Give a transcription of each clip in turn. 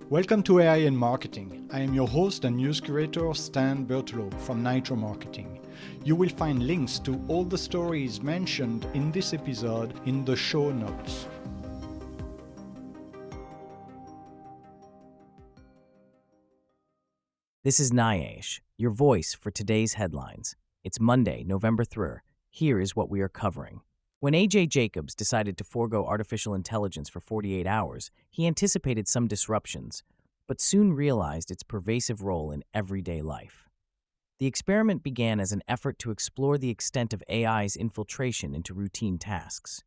Welcome to AI in Marketing. I am your host and news curator, Stan Berteloot from Nitro Marketing. You will find links to all the stories mentioned in this episode in the show notes. This is Nayesh, your voice for today's headlines. It's Monday, November 3rd. Here is what we are covering. When A.J. Jacobs decided to forego artificial intelligence for 48 hours, he anticipated some disruptions, but soon realized its pervasive role in everyday life. The experiment began as an effort to explore the extent of AI's infiltration into routine tasks.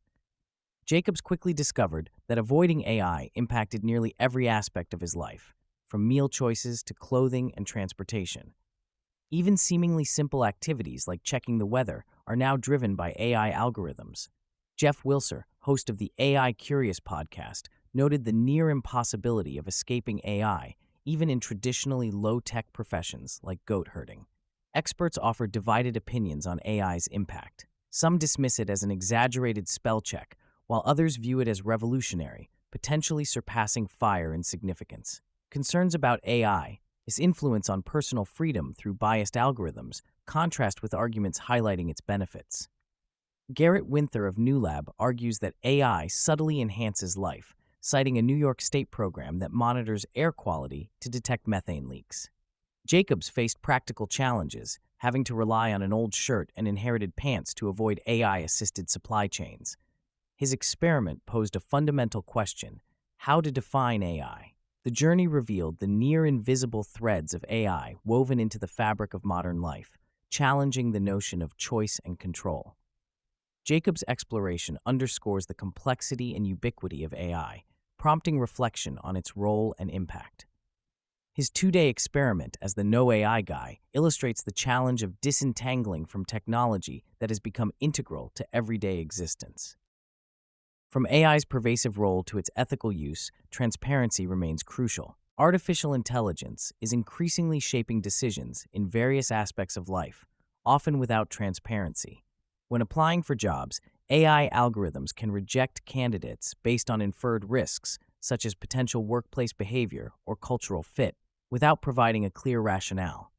Jacobs quickly discovered that avoiding AI impacted nearly every aspect of his life, from meal choices to clothing and transportation. Even seemingly simple activities like checking the weather are now driven by AI algorithms. Jeff Wilser, host of the AI Curious podcast, noted the near impossibility of escaping AI, even in traditionally low-tech professions like goat herding. Experts offer divided opinions on AI's impact. Some dismiss it as an exaggerated spell check, while others view it as revolutionary, potentially surpassing fire in significance. Concerns about AI, its influence on personal freedom through biased algorithms, contrast with arguments highlighting its benefits. Garrett Winther of NewLab argues that AI subtly enhances life, citing a New York State program that monitors air quality to detect methane leaks. Jacobs faced practical challenges, having to rely on an old shirt and inherited pants to avoid AI-assisted supply chains. His experiment posed a fundamental question: how to define AI? The journey revealed the near-invisible threads of AI woven into the fabric of modern life, challenging the notion of choice and control. Jacobs' exploration underscores the complexity and ubiquity of AI, prompting reflection on its role and impact. His two-day experiment as the No AI guy illustrates the challenge of disentangling from technology that has become integral to everyday existence. From AI's pervasive role to its ethical use, transparency remains crucial. Artificial intelligence is increasingly shaping decisions in various aspects of life, often without transparency. When applying for jobs, AI algorithms can reject candidates based on inferred risks, such as potential workplace behavior or cultural fit, without providing a clear rationale.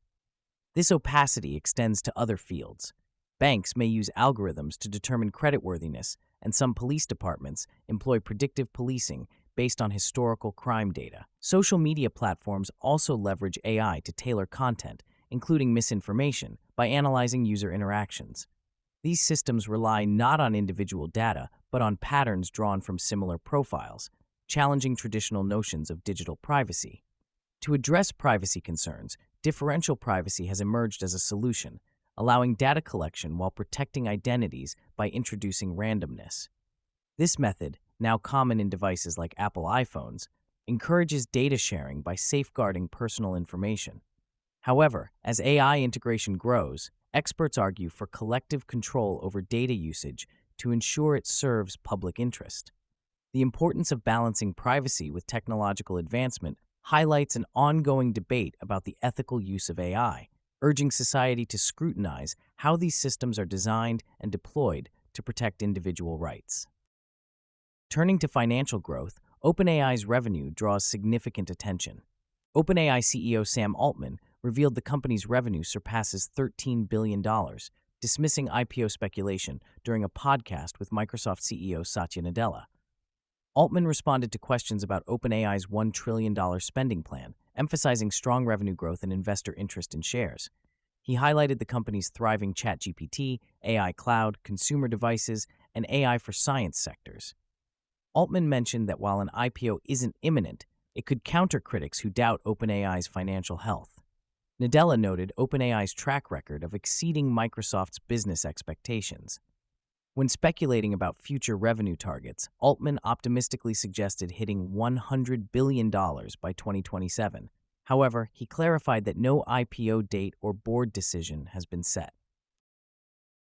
This opacity extends to other fields. Banks may use algorithms to determine creditworthiness, and some police departments employ predictive policing based on historical crime data. Social media platforms also leverage AI to tailor content, including misinformation, by analyzing user interactions. These systems rely not on individual data, but on patterns drawn from similar profiles, challenging traditional notions of digital privacy. To address privacy concerns, differential privacy has emerged as a solution, allowing data collection while protecting identities by introducing randomness. This method, now common in devices like Apple iPhones, encourages data sharing by safeguarding personal information. However, as AI integration grows, experts argue for collective control over data usage to ensure it serves public interest. The importance of balancing privacy with technological advancement highlights an ongoing debate about the ethical use of AI, urging society to scrutinize how these systems are designed and deployed to protect individual rights. Turning to financial growth, OpenAI's revenue draws significant attention. OpenAI CEO Sam Altman revealed the company's revenue surpasses $13 billion, dismissing IPO speculation during a podcast with Microsoft CEO Satya Nadella. Altman responded to questions about OpenAI's $1 trillion spending plan, emphasizing strong revenue growth and investor interest in shares. He highlighted the company's thriving ChatGPT, AI cloud, consumer devices, and AI for science sectors. Altman mentioned that while an IPO isn't imminent, it could counter critics who doubt OpenAI's financial health. Nadella noted OpenAI's track record of exceeding Microsoft's business expectations. When speculating about future revenue targets, Altman optimistically suggested hitting $100 billion by 2027. However, he clarified that no IPO date or board decision has been set.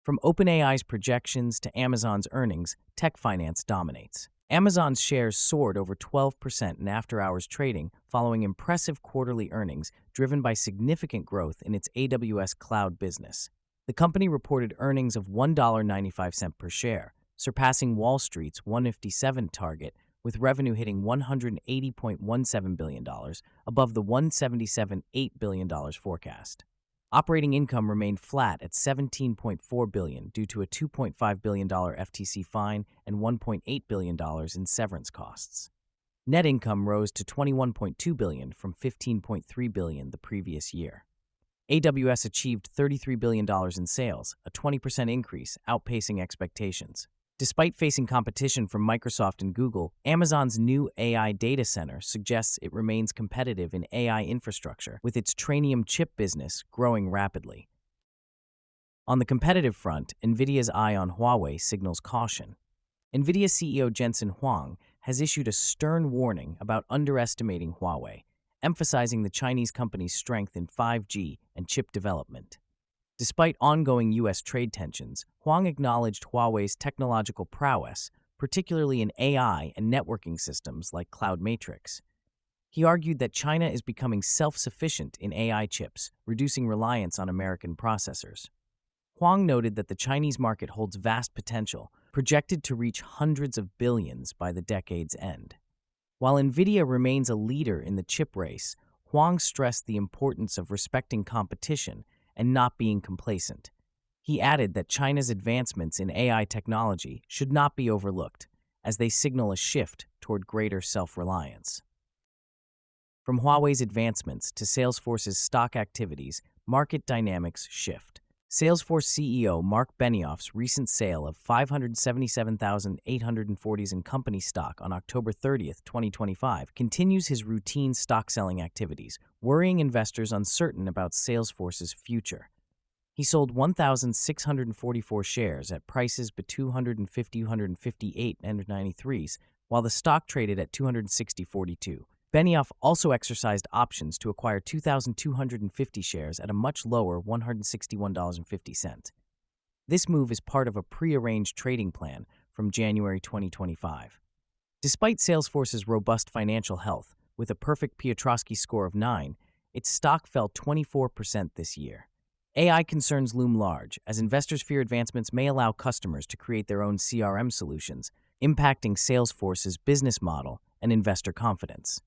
From OpenAI's projections to Amazon's earnings, tech finance dominates. Amazon's shares soared over 12% in after-hours trading following impressive quarterly earnings driven by significant growth in its AWS cloud business. The company reported earnings of $1.95 per share, surpassing Wall Street's $1.57 target with revenue hitting $180.17 billion, above the $177.8 billion forecast. Operating income remained flat at $17.4 billion due to a $2.5 billion FTC fine and $1.8 billion in severance costs. Net income rose to $21.2 billion from $15.3 billion the previous year. AWS achieved $33 billion in sales, a 20% increase, outpacing expectations. Despite facing competition from Microsoft and Google, Amazon's new AI data center suggests it remains competitive in AI infrastructure, with its Trainium chip business growing rapidly. On the competitive front, Nvidia's eye on Huawei signals caution. Nvidia CEO Jensen Huang has issued a stern warning about underestimating Huawei, emphasizing the Chinese company's strength in 5G and chip development. Despite ongoing U.S. trade tensions, Huang acknowledged Huawei's technological prowess, particularly in AI and networking systems like Cloud Matrix. He argued that China is becoming self-sufficient in AI chips, reducing reliance on American processors. Huang noted that the Chinese market holds vast potential, projected to reach hundreds of billions by the decade's end. While Nvidia remains a leader in the chip race, Huang stressed the importance of respecting competition and not being complacent. He added that China's advancements in AI technology should not be overlooked, as they signal a shift toward greater self-reliance. From Huawei's advancements to Salesforce's stock activities, market dynamics shift. Salesforce CEO Mark Benioff's recent sale of 577,840 in company stock on October 30, 2025, continues his routine stock-selling activities, worrying investors uncertain about Salesforce's future. He sold 1,644 shares at prices between $250 and $258.93, while the stock traded at $260.42. Benioff also exercised options to acquire 2,250 shares at a much lower $161.50. This move is part of a pre-arranged trading plan from January 2025. Despite Salesforce's robust financial health, with a perfect Piotrowski score of 9, its stock fell 24% this year. AI concerns loom large, as investors fear advancements may allow customers to create their own CRM solutions, impacting Salesforce's business model and investor confidence.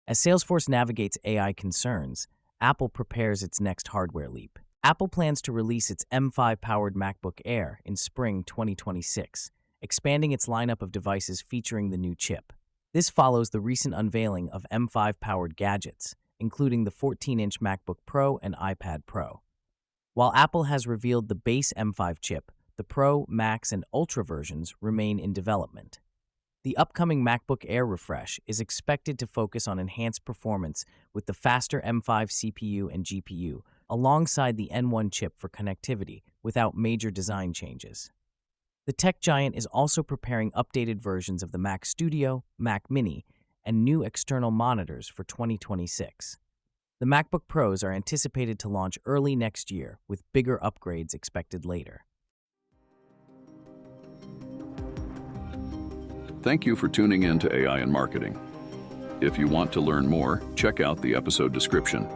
As Salesforce navigates AI concerns, Apple prepares its next hardware leap. Apple plans to release its M5-powered MacBook Air in spring 2026, expanding its lineup of devices featuring the new chip. This follows the recent unveiling of M5-powered gadgets, including the 14-inch MacBook Pro and iPad Pro. While Apple has revealed the base M5 chip, the Pro, Max, and Ultra versions remain in development. The upcoming MacBook Air refresh is expected to focus on enhanced performance with the faster M5 CPU and GPU, alongside the N1 chip for connectivity, without major design changes. The tech giant is also preparing updated versions of the Mac Studio, Mac Mini, and new external monitors for 2026. The MacBook Pros are anticipated to launch early next year, with bigger upgrades expected later. Thank you for tuning in to AI and Marketing. If you want to learn more, check out the episode description.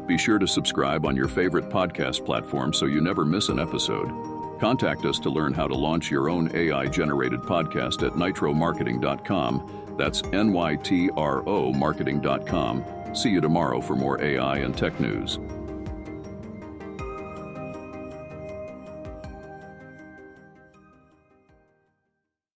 Be sure to subscribe on your favorite podcast platform so you never miss an episode. Contact us to learn how to launch your own AI-generated podcast at nitromarketing.com. That's NYTRO marketing.com. See you tomorrow for more AI and tech news.